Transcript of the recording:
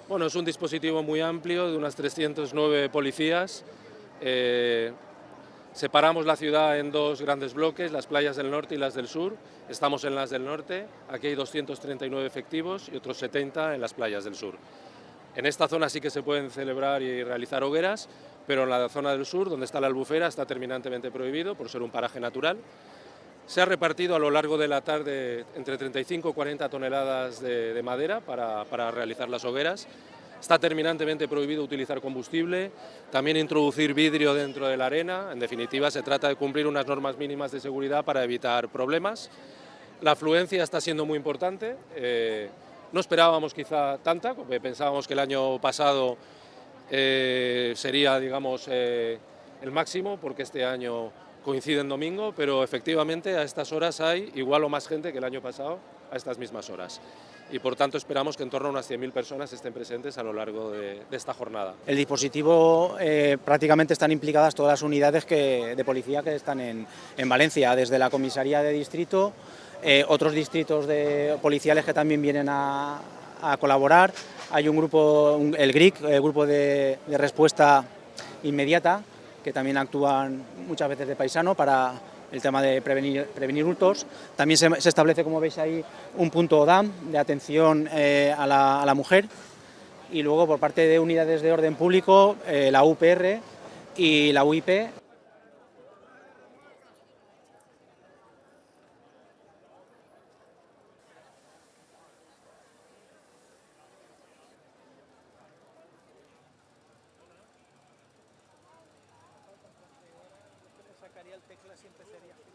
Bueno, es un dispositivo muy amplio de unas 309 policías. Separamos la ciudad en dos grandes bloques, las playas del norte y las del sur. Estamos en las del norte, aquí hay 239 efectivos y otros 70 en las playas del sur. En esta zona sí que se pueden celebrar y realizar hogueras, pero en la zona del sur, donde está la Albufera, está terminantemente prohibido por ser un paraje natural. Se ha repartido a lo largo de la tarde entre 35 y 40 toneladas de madera para realizar las hogueras. Está terminantemente prohibido utilizar combustible, también introducir vidrio dentro de la arena. En definitiva, se trata de cumplir unas normas mínimas de seguridad para evitar problemas. La afluencia está siendo muy importante. No esperábamos quizá tanta, porque pensábamos que el año pasado sería, digamos, el máximo, porque este año coincide en domingo, pero efectivamente a estas horas hay igual o más gente que el año pasado a estas mismas horas. Y por tanto esperamos que en torno a unas 100.000 personas estén presentes a lo largo de esta jornada. El dispositivo, prácticamente están implicadas todas las unidades de policía que están en Valencia, desde la comisaría de distrito, otros distritos policiales que también vienen a colaborar. Hay un grupo, el GRIC, el Grupo de Respuesta Inmediata, que también actúan muchas veces de paisano para el tema de prevenir hurtos. También se establece, como veis ahí, un punto ODAM de atención a la mujer. Y luego, por parte de unidades de orden público, la UPR y la UIP. Sacaría el teclas y empezaría.